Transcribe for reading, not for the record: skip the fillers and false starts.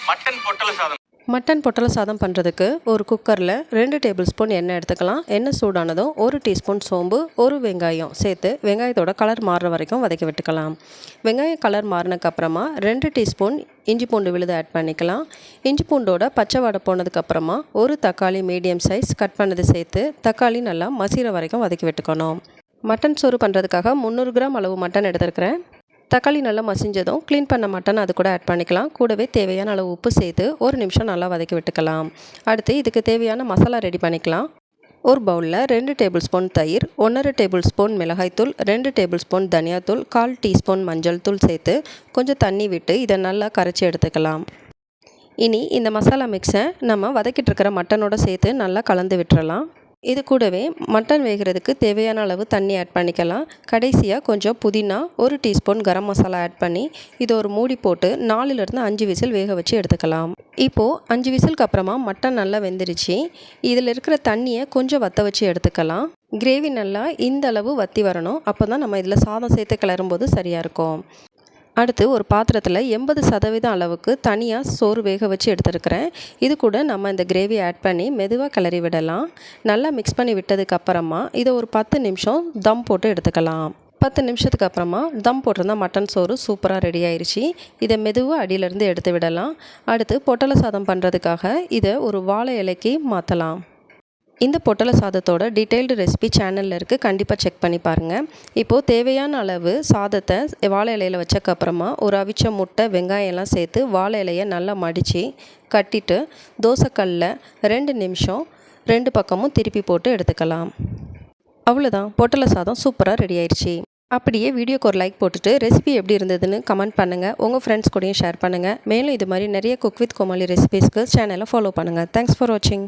Mutton பொட்டல சாதம் பண்ணுறதுக்கு ஒரு குக்கரில் 2 டேபிள் ஸ்பூன் எண்ணெய் எடுத்துக்கலாம். எண்ணெய் சூடானதும் 1 டீஸ்பூன் சோம்பு, 1 வெங்காயம் சேர்த்து வெங்காயத்தோட கலர் மாறுற வரைக்கும் வதக்கி விட்டுக்கலாம். வெங்காயம் கலர் மாறினதுக்கப்புறமா 2 டீஸ்பூன் இஞ்சி பூண்டு விழுது ஆட் பண்ணிக்கலாம். இஞ்சி பூண்டோட பச்சை வாடை போனதுக்கப்புறமா 1 தக்காளி மீடியம் சைஸ் கட் பண்ணது சேர்த்து தக்காளி நல்லா மசிகிற வரைக்கும் வதக்கி விட்டுக்கணும். மட்டன் சோறு பண்ணுறதுக்காக 300 கிராம் அளவு மட்டன் எடுத்துருக்கிறேன். தக்காளி நல்லா மசிஞ்சதும் க்ளீன் பண்ண மட்டன் அது கூட ஆட் பண்ணிக்கலாம். கூடவே தேவையான அளவு உப்பு சேர்த்து 1 நிமிஷம் நல்லா வதக்கி விட்டுக்கலாம். அடுத்து இதுக்கு தேவையான மசாலா ரெடி பண்ணிக்கலாம். ஒரு பவுலில் 2 டேபிள் ஸ்பூன் தயிர், 1½ டேபிள் ஸ்பூன் மிளகாய்த்தூள், 2 டேபிள் ஸ்பூன் தனியாத்தூள், 1/4 டீஸ்பூன் மஞ்சள் தூள் சேர்த்து கொஞ்சம் தண்ணி விட்டு இதை நல்லா கரைச்சி எடுத்துக்கலாம். இனி இந்த மசாலா மிக்ஸை நம்ம வதக்கிட்டு இருக்கிற மட்டனோட சேர்த்து நல்லா கலந்து விட்டுறலாம். இது கூடவே மட்டன் வேகிறதுக்கு தேவையான அளவு தண்ணி ஆட் பண்ணிக்கலாம். கடைசியாக கொஞ்சம் புதினா, 1 டீஸ்பூன் கரம் மசாலா ஆட் பண்ணி இதை ஒரு மூடி போட்டு 4லேருந்து 5 விசில் வேக வச்சு எடுத்துக்கலாம். இப்போது 5 விசிலுக்கு அப்புறமா மட்டன் நல்லா வெந்துருச்சு. இதில் இருக்கிற தண்ணியை கொஞ்சம் வற்ற வச்சு எடுத்துக்கலாம். கிரேவி நல்லா இந்த அளவு வற்றி வரணும். அப்போ தான் நம்ம இதில் சாதம் சேர்த்து கிளறும்போது சரியாக இருக்கும். அடுத்து ஒரு பாத்திரத்தில் 80% அளவுக்கு தனியாக சோறு வேக வச்சு எடுத்துருக்கிறேன். இது கூட நம்ம இந்த கிரேவி ஆட் பண்ணி மெதுவாக கிளறி விடலாம். நல்லா மிக்ஸ் பண்ணி விட்டதுக்கப்புறமா இதை ஒரு 10 நிமிஷம் தம் போட்டு எடுத்துக்கலாம். 10 நிமிஷத்துக்கு அப்புறமா தம் போட்டிருந்தால் மட்டன் சோறு சூப்பராக ரெடி ஆயிடுச்சு. இதை மெதுவாக அடியிலேருந்து எடுத்து விடலாம். அடுத்து பொட்டல சாதம் பண்ணுறதுக்காக இதை ஒரு வாழை இலைக்கு மாற்றலாம். இந்த பொட்டல சாதத்தோட டீட்டெயில்டு ரெசிபி சேனலில் இருக்குது, கண்டிப்பாக செக் பண்ணி பாருங்கள். இப்போது தேவையான அளவு சாதத்தை வாழை இலையில் வச்சக்கப்புறமா ஒரு அவிச்ச முட்டை, வெங்காயம் எல்லாம் சேர்த்து வாழை இலையை நல்லா மடித்து கட்டிட்டு தோசைக்கல்லில் 2 நிமிஷம் 2 பக்கமும் திருப்பி போட்டு எடுத்துக்கலாம். அவ்வளோதான், பொட்டல சாதம் சூப்பராக ரெடி ஆயிடுச்சு. அப்படியே வீடியோக்கு ஒரு லைக் போட்டுட்டு ரெசிபி எப்படி இருந்ததுன்னு கமெண்ட் பண்ணுங்கள். உங்கள் ஃப்ரெண்ட்ஸ் கூடயும் ஷேர் பண்ணுங்கள். மேலும் இது மாதிரி நிறைய குக் வித் கோமாளி ரெசிபீஸ்க்கு சேனலை ஃபாலோ பண்ணுங்கள். தேங்க்ஸ் ஃபார் வாட்சிங்.